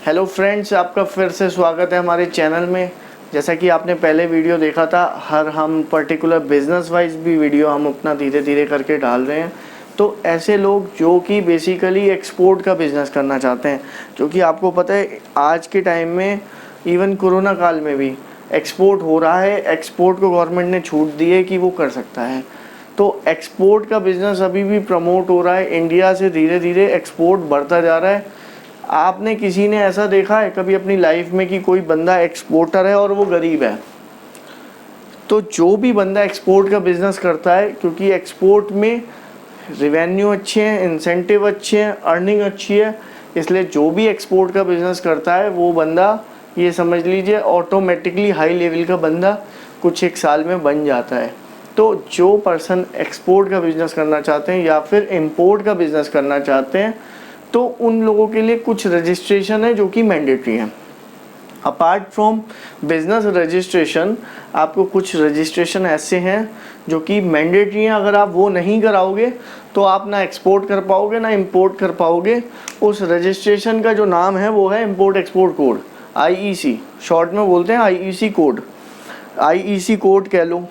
Hello friends, आपका फिर से स्वागत है हमारे चैनल में। जैसा कि आपने पहले वीडियो देखा था, हम पर्टिकुलर बिजनेस वाइज भी वीडियो हम अपना धीरे धीरे करके डाल रहे हैं। तो ऐसे लोग जो कि बेसिकली एक्सपोर्ट का बिज़नेस करना चाहते हैं, जो कि आपको पता है आज के टाइम में इवन कोरोना काल में भी एक्सपोर्ट हो रहा है। एक्सपोर्ट को गवर्नमेंट ने छूट दी है कि वो कर सकता है। तो एक्सपोर्ट का बिज़नेस अभी भी प्रमोट हो रहा है। इंडिया से धीरे धीरे एक्सपोर्ट बढ़ता जा रहा है। आपने किसी ने ऐसा देखा है कभी अपनी लाइफ में कि कोई बंदा एक्सपोर्टर है और वो गरीब है? तो जो भी बंदा एक्सपोर्ट का बिज़नेस करता है, क्योंकि एक्सपोर्ट में रिवेन्यू अच्छे हैं, इंसेंटिव अच्छे हैं, अर्निंग अच्छी है, इसलिए जो भी एक्सपोर्ट का बिज़नेस करता है वो बंदा, ये समझ लीजिए, ऑटोमेटिकली हाई लेवल का बंदा कुछ एक साल में बन जाता है। तो जो पर्सन एक्सपोर्ट का बिज़नेस करना चाहते हैं या फिर इंपोर्ट का बिज़नेस करना चाहते हैं, तो उन लोगों के लिए कुछ रजिस्ट्रेशन है जो कि मैंडेटरी है। अपार्ट फ्रॉम बिजनेस रजिस्ट्रेशन, आपको कुछ रजिस्ट्रेशन ऐसे हैं जो कि मैंडेटरी हैं। अगर आप वो नहीं कराओगे तो आप ना एक्सपोर्ट कर पाओगे ना इंपोर्ट कर पाओगे। उस रजिस्ट्रेशन का जो नाम है वो है import export code, IEC, short में बोलते हैं IEC कोड। IEC कोड कह लो,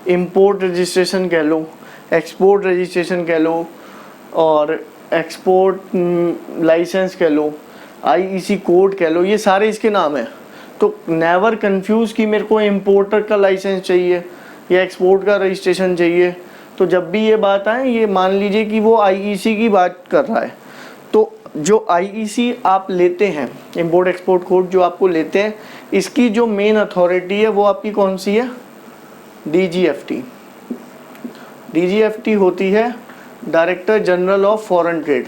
इंपोर्ट रजिस्ट्रेशन कह लो, एक्सपोर्ट रजिस्ट्रेशन कह लो, और एक्सपोर्ट लाइसेंस कह लो, IEC कोड कह लो, ये सारे इसके नाम हैं। तो नेवर कंफ्यूज कि मेरे को इंपोर्टर का लाइसेंस चाहिए या एक्सपोर्ट का रजिस्ट्रेशन चाहिए। तो जब भी ये बात आए, ये मान लीजिए कि वो IEC की बात कर रहा है। तो जो IEC आप लेते हैं, इंपोर्ट एक्सपोर्ट कोड जो आपको लेते हैं, इसकी जो मेन अथॉरिटी है वो आपकी कौन सी है? DGFT। DGFT होती है director general of foreign trade.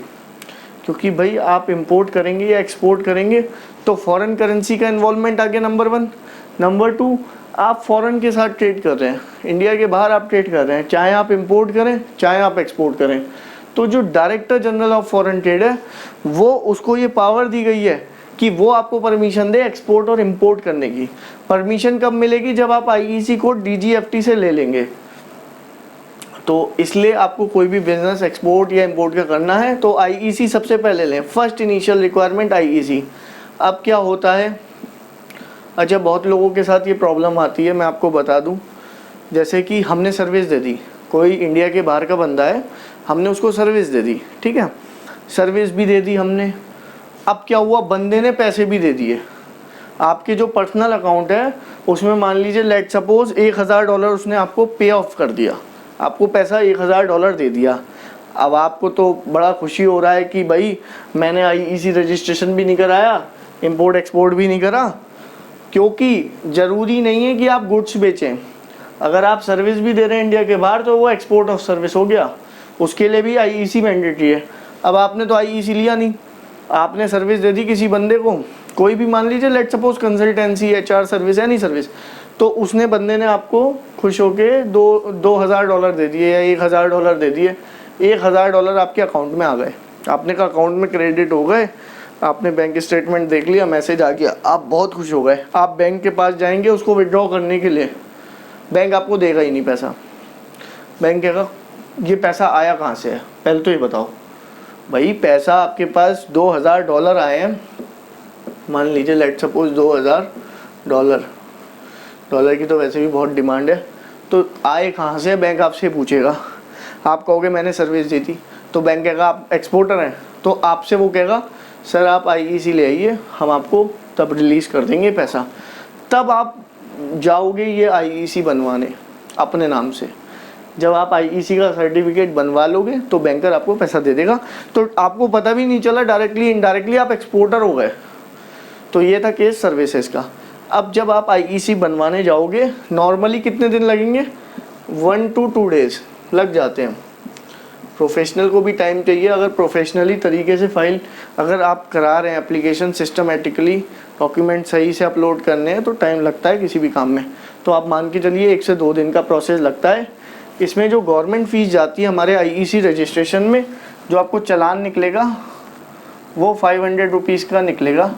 क्योंकि भाई आप इंपोर्ट करेंगे या एक्सपोर्ट करेंगे तो फॉरेन करेंसी का इन्वॉल्वमेंट आ गया, नंबर 1। नंबर 2, आप फॉरेन के साथ ट्रेड कर रहे हैं, इंडिया के बाहर आप ट्रेड कर रहे हैं, चाहे आप इंपोर्ट करें चाहे आप एक्सपोर्ट करें। तो जो director general of foreign trade है, वो उसको ये पावर दी गई है कि वो आपको परमिशन दे एक्सपोर्ट और इंपोर्ट करने की। परमिशन कब मिलेगी? जब आप IEC कोड DGFT से ले लेंगे। तो इसलिए आपको कोई भी बिजनेस एक्सपोर्ट या इंपोर्ट का करना है तो IEC सबसे पहले लें। First initial requirement IEC। अब क्या होता है, अच्छा, बहुत लोगों के साथ ये प्रॉब्लम आती है, मैं आपको बता दूं। जैसे कि हमने सर्विस दे दी, कोई इंडिया के बाहर का बंदा है, हमने उसको सर्विस दे दी, ठीक है, सर्विस भी दे दी हमने। अब क्या हुआ, बंदे ने पैसे भी दे दिए। आपके जो पर्सनल अकाउंट है उसमें मान लीजिए लेट सपोज $1000 उसने आपको पे ऑफ कर दिया, आपको पैसा $1000 दे दिया। अब आपको तो बड़ा खुशी हो रहा है कि भाई मैंने IEC रजिस्ट्रेशन भी नहीं कराया, इंपोर्ट एक्सपोर्ट भी नहीं करा, क्योंकि ज़रूरी नहीं है कि आप गुड्स बेचें। अगर आप सर्विस भी दे रहे हैं इंडिया के बाहर तो वो एक्सपोर्ट ऑफ सर्विस हो गया, उसके लिए भी IEC मैंडेटरी है। अब आपने तो IEC लिया नहीं, आपने सर्विस दे दी किसी बंदे को, कोई भी, मान लीजिए let suppose consultancy, HR service, any service, तो उसने, बंदे ने आपको खुश होके $2000 दे दिए या $1000 दे दिए। $1000 आपके अकाउंट में आ गए, आपने कहा अकाउंट में क्रेडिट हो गए, आपने बैंक स्टेटमेंट देख लिया, मैसेज आ गया, आप बहुत खुश हो गए। आप बैंक के पास जाएंगे उसको विड्रॉ करने के लिए, बैंक आपको देगा ही नहीं पैसा। बैंक कहेगा ये पैसा आया कहाँ से है, पहले तो ये बताओ। भाई पैसा आपके पास $2000 आए हैं, मान लीजिए लेट सपोज $2000, डॉलर की तो वैसे भी बहुत डिमांड है, तो आए कहाँ से? बैंक आपसे पूछेगा। आप कहोगे मैंने सर्विस दी थी, तो बैंक कहेगा आप एक्सपोर्टर हैं, तो आपसे वो कहेगा सर आप IEC ले आइए, हम आपको तब रिलीज़ कर देंगे पैसा। तब आप जाओगे ये IEC बनवाने अपने नाम से। जब आप IEC का सर्टिफिकेट बनवा लोगे तो बैंकर आपको पैसा दे देगा। तो आपको पता भी नहीं चला, डायरेक्टली इनडायरेक्टली आप एक्सपोर्टर हो गए। तो ये था केस सर्विसेज का। अब जब आप IEC बनवाने जाओगे, नॉर्मली कितने दिन लगेंगे? 1 to 2 days लग जाते हैं। प्रोफेशनल को भी टाइम चाहिए। अगर प्रोफेशनली तरीके से फाइल अगर आप करा रहे हैं, एप्लीकेशन सिस्टमेटिकली, डॉक्यूमेंट सही से अपलोड करने हैं, तो टाइम लगता है किसी भी काम में। तो आप मान के चलिए 1 से 2 दिन का प्रोसेस लगता है। इसमें जो गवर्नमेंट फ़ीस जाती है हमारे IEC रजिस्ट्रेशन में, जो आपको चालान निकलेगा वो 500 रुपीज़ का निकलेगा,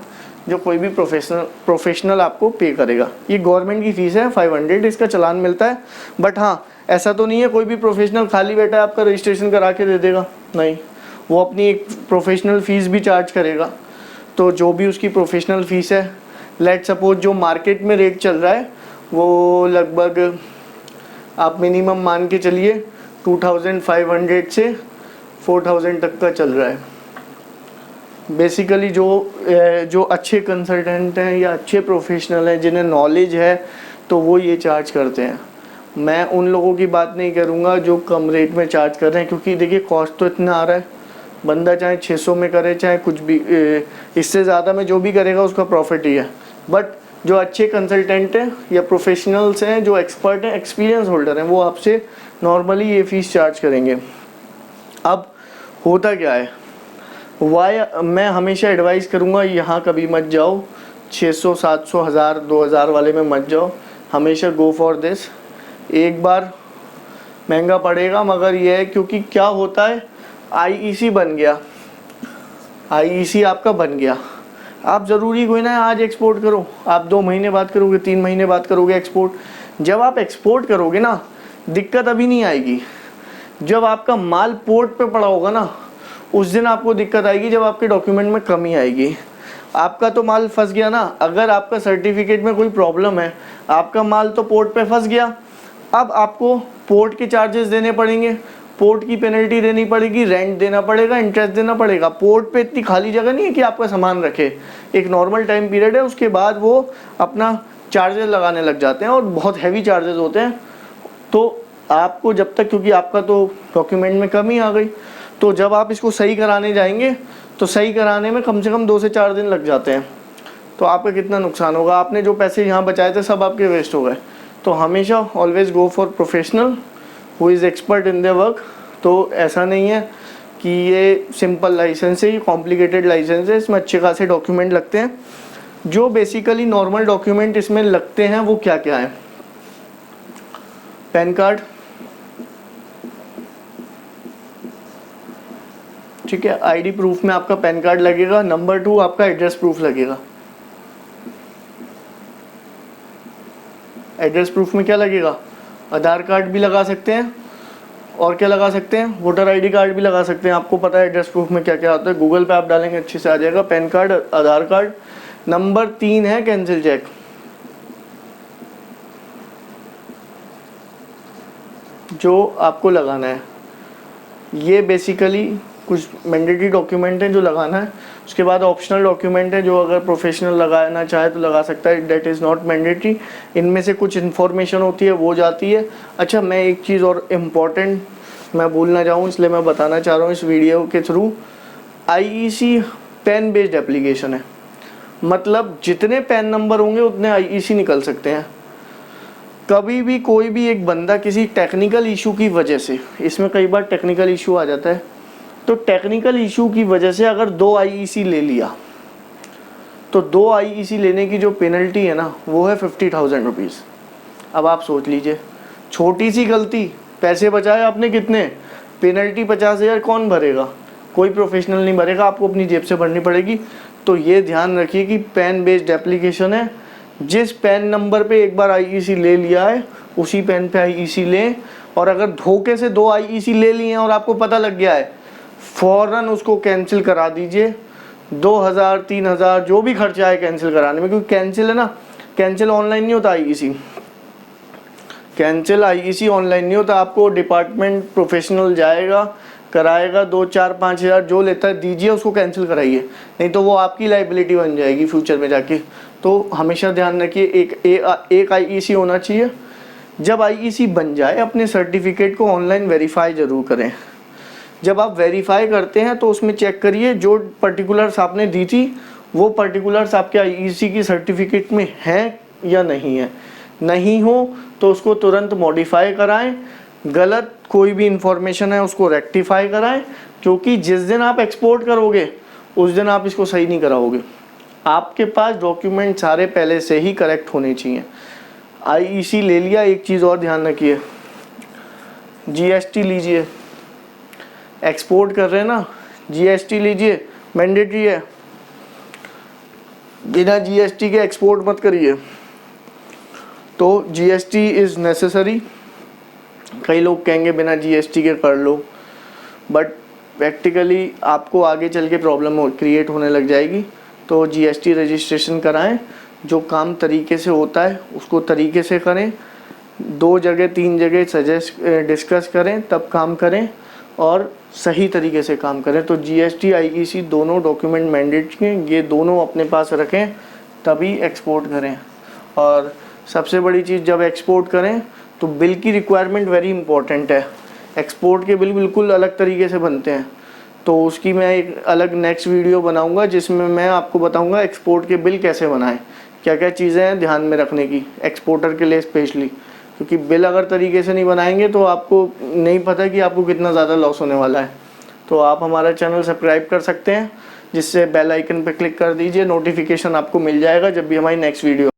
जो कोई भी प्रोफेशनल आपको पे करेगा। ये गवर्नमेंट की फ़ीस है 500, इसका चालान मिलता है। बट हाँ, ऐसा तो नहीं है कोई भी प्रोफेशनल खाली बैठा है आपका रजिस्ट्रेशन करा के दे देगा, नहीं, वो अपनी एक प्रोफेशनल फ़ीस भी चार्ज करेगा। तो जो भी उसकी प्रोफेशनल फ़ीस है, लेट सपोज जो मार्केट में रेट चल रहा है वो लगभग आप मिनिमम मान के चलिए 2500 से 4000 तक का चल रहा है। बेसिकली जो अच्छे कंसल्टेंट हैं या अच्छे प्रोफेशनल हैं जिन्हें नॉलेज है तो वो ये चार्ज करते हैं। मैं उन लोगों की बात नहीं करूँगा जो कम रेट में चार्ज कर रहे हैं, क्योंकि देखिए कॉस्ट तो इतना आ रहा है, बंदा चाहे 600 में करे चाहे कुछ भी, इससे ज़्यादा में जो भी करेगा उसका प्रॉफिट ही है। बट जो अच्छे कंसल्टेंट हैं या प्रोफेशनल्स हैं, जो एक्सपर्ट हैं, एक्सपीरियंस होल्डर हैं, वो आपसे नॉर्मली ये फ़ीस चार्ज करेंगे। अब होता क्या है, मैं हमेशा एडवाइस करूँगा यहाँ कभी मत जाओ, 600 700 1000 2000 वाले में मत जाओ, हमेशा गो फॉर दिस। एक बार महंगा पड़ेगा, मगर ये है क्योंकि क्या होता है, आईईसी बन गया, आईईसी आपका बन गया, आप ज़रूरी कोई ना आज एक्सपोर्ट करो, आप 2 महीने बाद करोगे, 3 महीने बाद करोगे एक्सपोर्ट। जब आप एक्सपोर्ट करोगे ना, दिक्कत अभी नहीं आएगी, जब आपका माल पोर्ट पे पड़ा होगा ना, उस दिन आपको दिक्कत आएगी, जब आपके डॉक्यूमेंट में कमी आएगी। आपका तो माल फंस गया ना, अगर आपका सर्टिफिकेट में कोई प्रॉब्लम है, आपका माल तो पोर्ट पे फंस गया, अब आपको पोर्ट के चार्जेस देने पड़ेंगे, पोर्ट की पेनल्टी देनी पड़ेगी, रेंट देना पड़ेगा, इंटरेस्ट देना पड़ेगा। पोर्ट पे इतनी खाली जगह नहीं है कि आपका सामान रखे, एक नॉर्मल टाइम पीरियड है, उसके बाद वो अपना चार्जेस लगाने लग जाते हैं और बहुत हैवी चार्जेस होते हैं। तो आपको जब तक, क्योंकि आपका तो डॉक्यूमेंट में कमी आ गई, तो जब आप इसको सही कराने जाएंगे तो सही कराने में कम से कम 2 से 4 दिन लग जाते हैं। तो आपका कितना नुकसान होगा, आपने जो पैसे यहाँ बचाए थे सब आपके वेस्ट हो गए। तो हमेशा always go for professional who is expert in their work. तो ऐसा नहीं है कि ये सिंपल लाइसेंस है, ये कॉम्प्लिकेटेड लाइसेंस है, इसमें अच्छे खासे डॉक्यूमेंट लगते हैं। जो बेसिकली नॉर्मल डॉक्यूमेंट इसमें लगते हैं वो क्या क्या है, पैन कार्ड, ठीक है, आईडी प्रूफ में आपका पैन कार्ड लगेगा। नंबर 2 आपका एड्रेस प्रूफ लगेगा। एड्रेस प्रूफ में क्या लगेगा, आधार कार्ड भी लगा सकते हैं, और क्या लगा सकते हैं, वोटर आईडी कार्ड भी लगा सकते हैं। आपको पता है एड्रेस प्रूफ में क्या क्या आता है, गूगल पे आप डालेंगे अच्छे से आ जाएगा, पैन कार्ड, आधार कार्ड। नंबर 3 है कैंसिल चेक। जो आपको लगाना है, ये बेसिकली कुछ मैंडेटरी डॉक्यूमेंट हैं जो लगाना है। उसके बाद ऑप्शनल डॉक्यूमेंट है जो अगर प्रोफेशनल लगाना चाहे तो लगा सकता है, डेट इज़ नॉट मैंडेटरी। इनमें से कुछ इन्फॉर्मेशन होती है वो जाती है। अच्छा, मैं एक चीज़ और इम्पॉर्टेंट मैं भूलना चाहूँ, इसलिए मैं बताना चाह रहा हूँ इस वीडियो के through. IEC pan based application है, मतलब जितने पैन नंबर होंगे उतने आईईसी निकल सकते हैं। कभी भी कोई भी एक बंदा किसी टेक्निकल इशू की वजह से, इसमें कई बार टेक्निकल इशू आ जाता है, तो टेक्निकल इशू की वजह से अगर 2 आईईसी ले लिया तो 2 आईईसी लेने की जो पेनल्टी है ना वो है 50,000 रुपीज़। अब आप सोच लीजिए, छोटी सी गलती, पैसे बचाए आपने कितने, पेनल्टी 50,000 कौन भरेगा, कोई प्रोफेशनल नहीं भरेगा, आपको अपनी जेब से भरनी पड़ेगी। तो ये ध्यान रखिए कि पैन बेस्ड एप्लीकेशन है, जिस पैन नंबर पे एक बार आईईसी ले लिया है उसी पैन पे आईईसी लें। और अगर धोखे से 2 आईईसी ले लिए हैं और आपको पता लग गया है, फ़ौरन उसको कैंसिल करा दीजिए। 2000 3000 जो भी खर्चा है कैंसिल कराने में, क्योंकि कैंसिल है ना, कैंसिल ऑनलाइन नहीं होता आईईसी, कैंसिल आईईसी ऑनलाइन नहीं होता। आपको डिपार्टमेंट प्रोफेशनल जाएगा, कराएगा, 2 4 5 हज़ार जो लेता है दीजिए, उसको कैंसिल कराइए, नहीं तो वो आपकी लाइबिलिटी बन जाएगी फ्यूचर में जाके। तो हमेशा ध्यान रखिए एक आईईसी होना चाहिए। जब आईईसी बन जाए अपने सर्टिफिकेट को ऑनलाइन वेरीफाई ज़रूर करें। जब आप वेरीफाई करते हैं तो उसमें चेक करिए जो पर्टिकुलर्स आपने दी थी वो पर्टिकुलर्स आपके आईईसी की सर्टिफिकेट में हैं या नहीं है। नहीं हो तो उसको तुरंत मॉडिफाई कराएं, गलत कोई भी इंफॉर्मेशन है उसको रेक्टिफाई कराएं, क्योंकि जिस दिन आप एक्सपोर्ट करोगे उस दिन आप इसको सही नहीं कराओगे। आपके पास डॉक्यूमेंट सारे पहले से ही करेक्ट होने चाहिए। आईईसी ले लिया, एक चीज़ और ध्यान रखिए, जीएसटी लीजिए, एक्सपोर्ट कर रहे हैं ना, जीएसटी लीजिए, मैंडेटरी है, बिना जीएसटी के एक्सपोर्ट मत करिए। तो जीएसटी इज़ नेसेसरी। कई लोग कहेंगे बिना जीएसटी के कर लो, बट प्रैक्टिकली आपको आगे चल के प्रॉब्लम क्रिएट होने लग जाएगी। तो जीएसटी रजिस्ट्रेशन कराएं, जो काम तरीके से होता है उसको तरीके से करें, 2 जगह 3 जगह डिस्कस करें तब काम करें और सही तरीके से काम करें। तो जीएसटी आईईसी दोनों डॉक्यूमेंट मैंडेटरी हैं, ये दोनों अपने पास रखें तभी एक्सपोर्ट करें। और सबसे बड़ी चीज़, जब एक्सपोर्ट करें तो बिल की रिक्वायरमेंट वेरी इंपॉर्टेंट है। एक्सपोर्ट के बिल बिल्कुल अलग तरीके से बनते हैं, तो उसकी मैं एक अलग नेक्स्ट वीडियो बनाऊंगा जिसमें मैं आपको बताऊंगा एक्सपोर्ट के बिल कैसे बनाएं, क्या क्या चीज़ें हैं ध्यान में रखने की एक्सपोर्टर के लिए स्पेशली, क्योंकि बिल अगर तरीके से नहीं बनाएंगे तो आपको नहीं पता कि आपको कितना ज़्यादा लॉस होने वाला है। तो आप हमारा चैनल सब्सक्राइब कर सकते हैं, जिससे बेल आइकन पर क्लिक कर दीजिए, नोटिफिकेशन आपको मिल जाएगा जब भी हमारी नेक्स्ट वीडियो